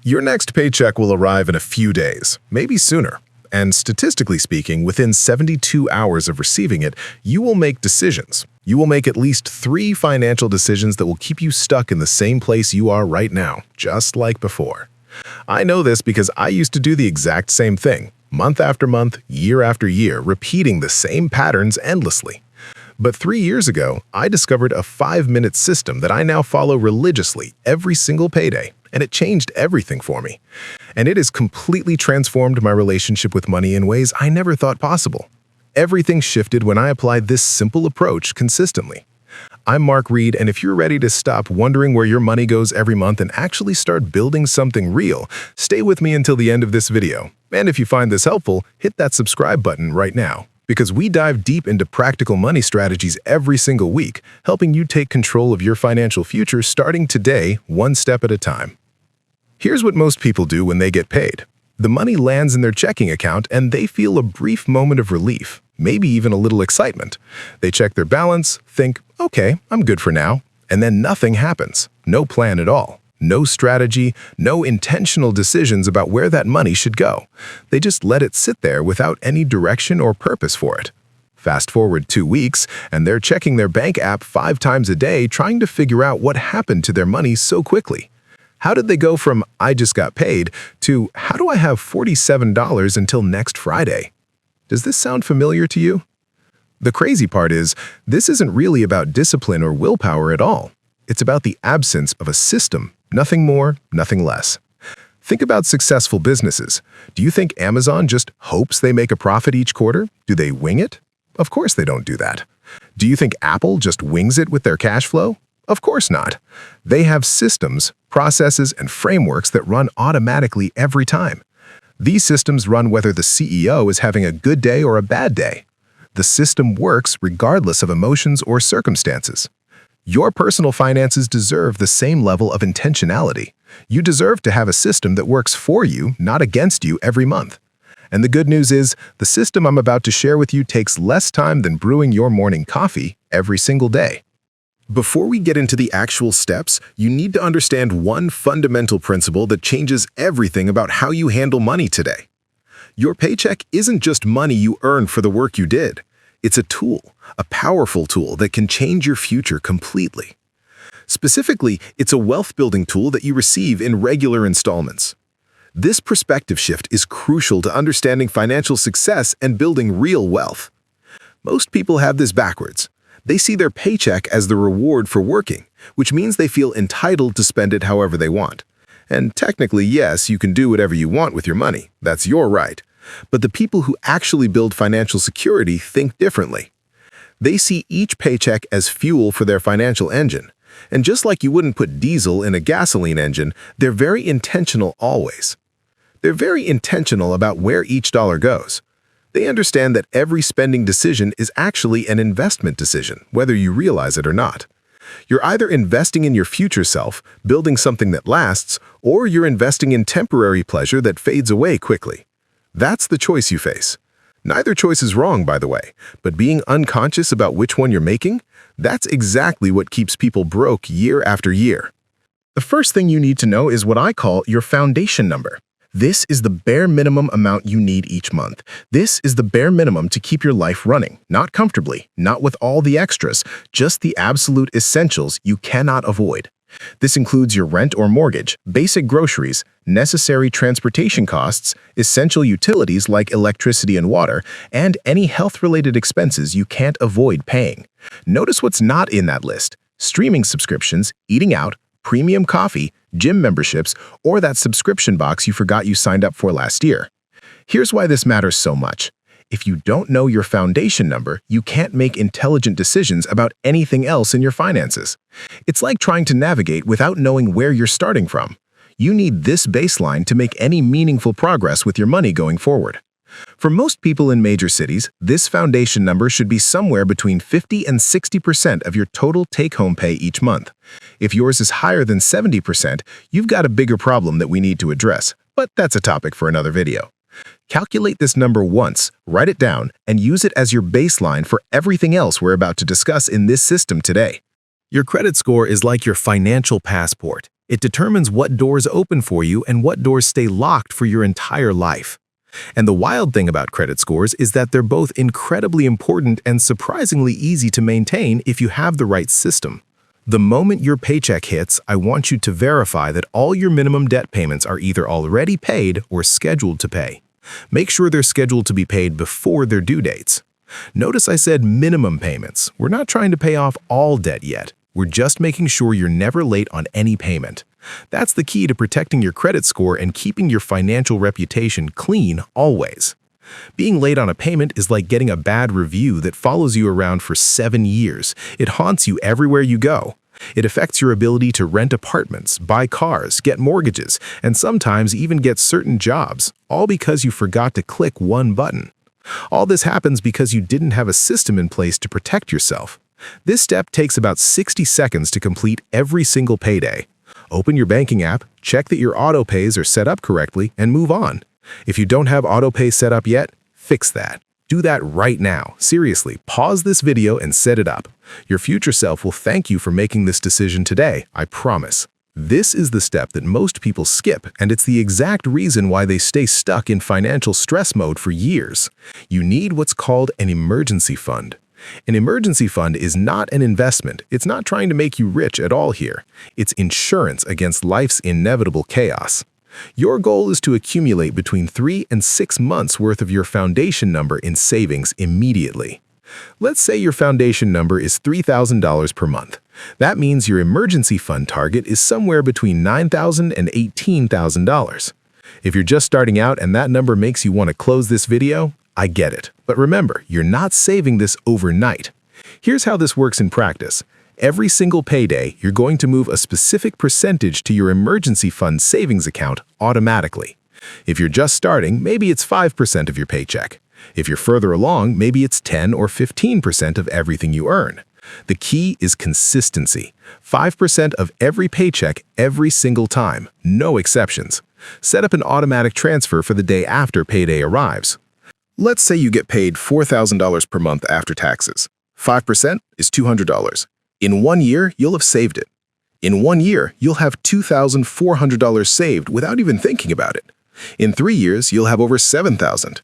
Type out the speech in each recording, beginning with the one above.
Your next paycheck will arrive in a few days, maybe sooner. And statistically speaking, within 72 hours of receiving it, you will make decisions. You will make at least 3 financial decisions that will keep you stuck in the same place you are right now, just like before. I know this because I used to do the exact same thing, month after month, year after year, repeating the same patterns endlessly. But 3 years ago, I discovered a 5-minute system that I now follow religiously every single payday, and it changed everything for me. And it has completely transformed my relationship with money in ways I never thought possible. Everything shifted when I applied this simple approach consistently. I'm Mark Reed, and if you're ready to stop wondering where your money goes every month and actually start building something real, stay with me until the end of this video. And if you find this helpful, hit that subscribe button right now, because we dive deep into practical money strategies every single week, helping you take control of your financial future starting today, one step at a time. Here's what most people do when they get paid. The money lands in their checking account and they feel a brief moment of relief, maybe even a little excitement. They check their balance, think, okay, I'm good for now, and then nothing happens. No plan at all. No strategy, no intentional decisions about where that money should go. They just let it sit there without any direction or purpose for it. Fast forward 2 weeks, and they're checking their bank app 5 times a day trying to figure out what happened to their money so quickly. How did they go from, I just got paid, to, how do I have $47 until next Friday? Does this sound familiar to you? The crazy part is, this isn't really about discipline or willpower at all. It's about the absence of a system, nothing more, nothing less. Think about successful businesses. Do you think Amazon just hopes they make a profit each quarter? Do they wing it? Of course they don't do that. Do you think Apple just wings it with their cash flow? Of course not. They have systems, processes, and frameworks that run automatically every time. These systems run whether the CEO is having a good day or a bad day. The system works regardless of emotions or circumstances. Your personal finances deserve the same level of intentionality. You deserve to have a system that works for you, not against you every month. And the good news is, the system I'm about to share with you takes less time than brewing your morning coffee every single day. Before we get into the actual steps, you need to understand one fundamental principle that changes everything about how you handle money today. Your paycheck isn't just money you earn for the work you did. It's a tool, a powerful tool that can change your future completely. Specifically, it's a wealth-building tool that you receive in regular installments. This perspective shift is crucial to understanding financial success and building real wealth. Most people have this backwards. They see their paycheck as the reward for working, which means they feel entitled to spend it however they want. And technically, yes, you can do whatever you want with your money. That's your right. But the people who actually build financial security think differently. They see each paycheck as fuel for their financial engine. And just like you wouldn't put diesel in a gasoline engine, they're very intentional always. They're very intentional about where each dollar goes. They understand that every spending decision is actually an investment decision, whether you realize it or not. You're either investing in your future self, building something that lasts, or you're investing in temporary pleasure that fades away quickly. That's the choice you face. Neither choice is wrong, by the way, but being unconscious about which one you're making, that's exactly what keeps people broke year after year. The first thing you need to know is what I call your foundation number. This is the bare minimum amount you need each month. This is the bare minimum to keep your life running, not comfortably, not with all the extras, just the absolute essentials you cannot avoid. This includes your rent or mortgage, basic groceries, necessary transportation costs, essential utilities like electricity and water, and any health-related expenses you can't avoid paying. Notice what's not in that list: streaming subscriptions, eating out, premium coffee, gym memberships, or that subscription box you forgot you signed up for last year. Here's why this matters so much. If you don't know your foundation number, you can't make intelligent decisions about anything else in your finances. It's like trying to navigate without knowing where you're starting from. You need this baseline to make any meaningful progress with your money going forward. For most people in major cities, this foundation number should be somewhere between 50 and 60% of your total take-home pay each month. If yours is higher than 70%, you've got a bigger problem that we need to address, but that's a topic for another video. Calculate this number once, write it down, and use it as your baseline for everything else we're about to discuss in this system today. Your credit score is like your financial passport. It determines what doors open for you and what doors stay locked for your entire life. And the wild thing about credit scores is that they're both incredibly important and surprisingly easy to maintain if you have the right system. The moment your paycheck hits, I want you to verify that all your minimum debt payments are either already paid or scheduled to pay. Make sure they're scheduled to be paid before their due dates. Notice I said minimum payments. We're not trying to pay off all debt yet. We're just making sure you're never late on any payment. That's the key to protecting your credit score and keeping your financial reputation clean always. Being late on a payment is like getting a bad review that follows you around for 7 years. It haunts you everywhere you go. It affects your ability to rent apartments, buy cars, get mortgages, and sometimes even get certain jobs, all because you forgot to click one button. All this happens because you didn't have a system in place to protect yourself. This step takes about 60 seconds to complete every single payday. Open your banking app, check that your auto pays are set up correctly, and move on. If you don't have auto pay set up yet, fix that. Do that right now. Seriously, pause this video and set it up. Your future self will thank you for making this decision today, I promise. This is the step that most people skip, and it's the exact reason why they stay stuck in financial stress mode for years. You need what's called an emergency fund. An emergency fund is not an investment. It's not trying to make you rich at all here. It's insurance against life's inevitable chaos. Your goal is to accumulate between 3 and 6 months worth of your foundation number in savings immediately. Let's say your foundation number is $3,000 per month. That means your emergency fund target is somewhere between $9,000 and $18,000. If you're just starting out and that number makes you want to close this video, I get it. But remember, you're not saving this overnight. Here's how this works in practice. Every single payday, you're going to move a specific percentage to your emergency fund savings account automatically. If you're just starting, maybe it's 5% of your paycheck. If you're further along, maybe it's 10 or 15% of everything you earn. The key is consistency. 5% of every paycheck every single time, no exceptions. Set up an automatic transfer for the day after payday arrives. Let's say you get paid $4,000 per month after taxes. 5% is $200. In 1 year, you'll have saved it. In 1 year, you'll have $2,400 saved without even thinking about it. In 3 years, you'll have over $7,000.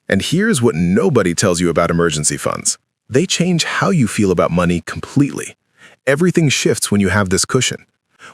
And here's what nobody tells you about emergency funds. They change how you feel about money completely. Everything shifts when you have this cushion.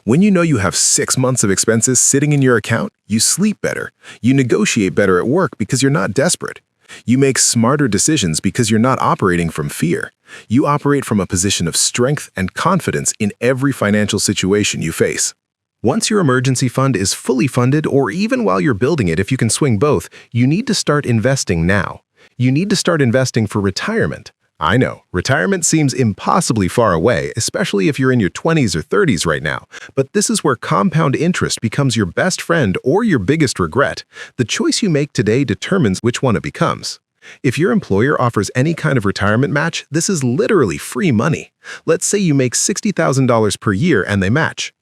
When you know you have 6 months of expenses sitting in your account, you sleep better. You negotiate better at work because you're not desperate. You make smarter decisions because you're not operating from fear. You operate from a position of strength and confidence in every financial situation you face. Once your emergency fund is fully funded, or even while you're building it if you can swing both, you need to start investing now. You need to start investing for retirement. I know, retirement seems impossibly far away, especially if you're in your 20s or 30s right now. But this is where compound interest becomes your best friend or your biggest regret. The choice you make today determines which one it becomes. If your employer offers any kind of retirement match, this is literally free money. Let's say you make $60,000 per year and they match,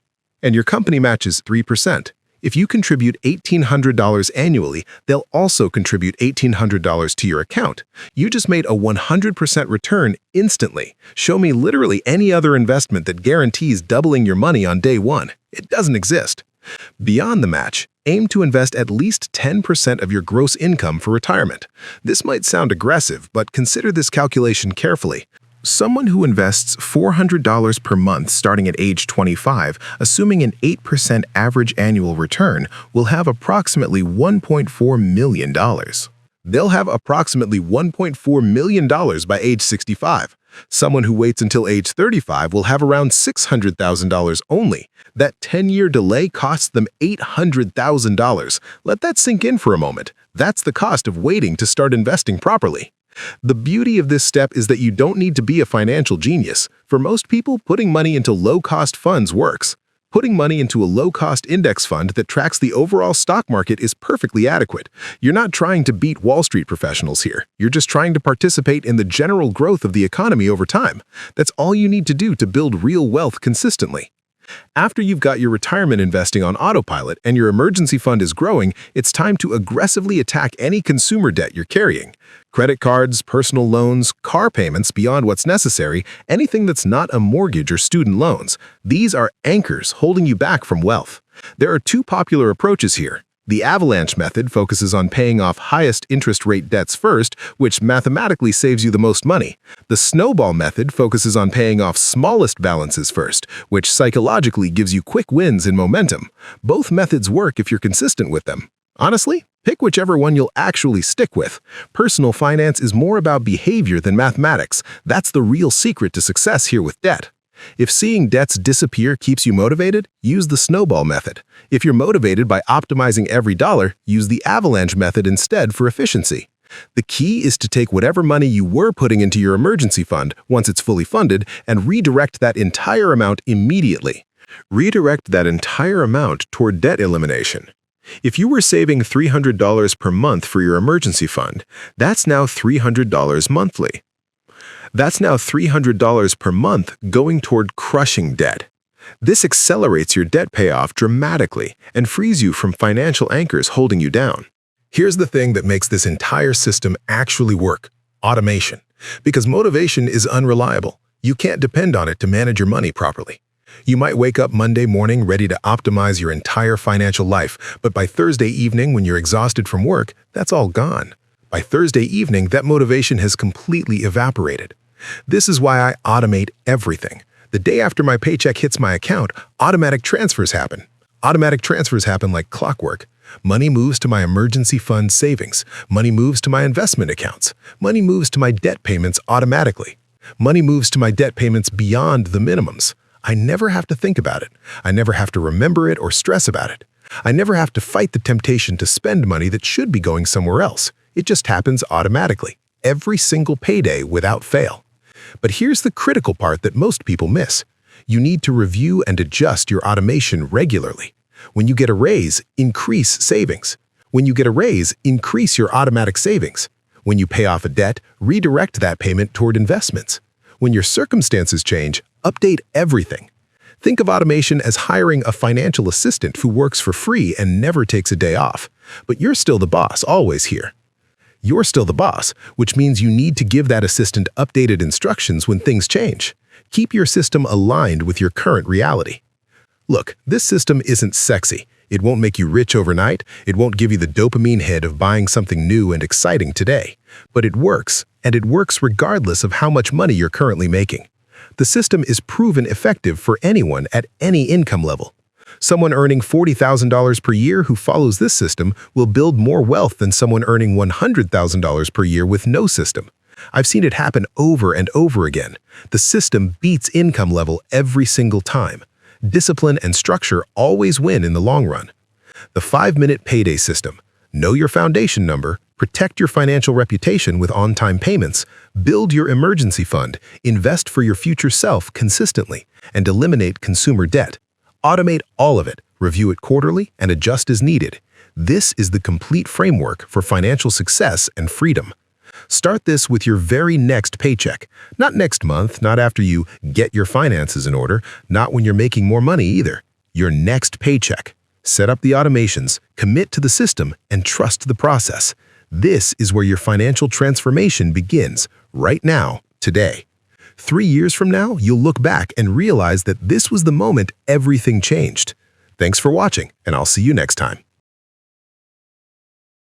and your company matches 3%. If you contribute $1,800 annually, they'll also contribute $1,800 to your account. You just made a 100% return instantly. Show me literally any other investment that guarantees doubling your money on day one. It doesn't exist. Beyond the match, aim to invest at least 10% of your gross income for retirement. This might sound aggressive, but consider this calculation carefully. Someone who invests $400 per month starting at age 25, assuming an 8% average annual return, will have approximately $1.4 million. They'll have approximately $1.4 million by age 65. Someone who waits until age 35 will have around $600,000 only. That 10-year delay costs them $800,000. Let that sink in for a moment. That's the cost of waiting to start investing properly. The beauty of this step is that you don't need to be a financial genius. For most people, putting money into low-cost funds works. Putting money into a low-cost index fund that tracks the overall stock market is perfectly adequate. You're not trying to beat Wall Street professionals here. You're just trying to participate in the general growth of the economy over time. That's all you need to do to build real wealth consistently. After you've got your retirement investing on autopilot and your emergency fund is growing, it's time to aggressively attack any consumer debt you're carrying. Credit cards, personal loans, car payments beyond what's necessary, anything that's not a mortgage or student loans. These are anchors holding you back from wealth. There are two popular approaches here. The avalanche method focuses on paying off highest interest rate debts first, which mathematically saves you the most money. The snowball method focuses on paying off smallest balances first, which psychologically gives you quick wins and momentum. Both methods work if you're consistent with them. Honestly, pick whichever one you'll actually stick with. Personal finance is more about behavior than mathematics. That's the real secret to success here with debt. If seeing debts disappear keeps you motivated, use the snowball method. If you're motivated by optimizing every dollar, use the avalanche method instead for efficiency. The key is to take whatever money you were putting into your emergency fund once it's fully funded and redirect that entire amount immediately. Redirect that entire amount toward debt elimination. If you were saving $300 per month for your emergency fund, that's now $300 monthly. That's now $300 per month going toward crushing debt. This accelerates your debt payoff dramatically and frees you from financial anchors holding you down. Here's the thing that makes this entire system actually work: automation. Because motivation is unreliable. You can't depend on it to manage your money properly. You might wake up Monday morning ready to optimize your entire financial life, but by Thursday evening when you're exhausted from work, that's all gone. By Thursday evening, that motivation has completely evaporated. This is why I automate everything. The day after my paycheck hits my account, automatic transfers happen. Automatic transfers happen like clockwork. Money moves to my emergency fund savings. Money moves to my investment accounts. Money moves to my debt payments automatically. Money moves to my debt payments beyond the minimums. I never have to think about it. I never have to remember it or stress about it. I never have to fight the temptation to spend money that should be going somewhere else. It just happens automatically, every single payday without fail. But here's the critical part that most people miss. You need to review and adjust your automation regularly. When you get a raise, increase savings. When you get a raise, increase your automatic savings. When you pay off a debt, redirect that payment toward investments. When your circumstances change, update everything. Think of automation as hiring a financial assistant who works for free and never takes a day off. But you're still the boss, always here. You're still the boss, which means you need to give that assistant updated instructions when things change. Keep your system aligned with your current reality. Look, this system isn't sexy. It won't make you rich overnight. It won't give you the dopamine hit of buying something new and exciting today. But it works, and it works regardless of how much money you're currently making. The system is proven effective for anyone at any income level. Someone earning $40,000 per year who follows this system will build more wealth than someone earning $100,000 per year with no system. I've seen it happen over and over again. The system beats income level every single time. Discipline and structure always win in the long run. The 5-minute payday system. Know your foundation number, protect your financial reputation with on-time payments, build your emergency fund, invest for your future self consistently, and eliminate consumer debt. Automate all of it, review it quarterly, and adjust as needed. This is the complete framework for financial success and freedom. Start this with your very next paycheck. Not next month, not after you get your finances in order, not when you're making more money either. Your next paycheck. Set up the automations, commit to the system, and trust the process. This is where your financial transformation begins, right now, today. 3 years from now, you'll look back and realize that this was the moment everything changed. Thanks for watching, and I'll see you next time.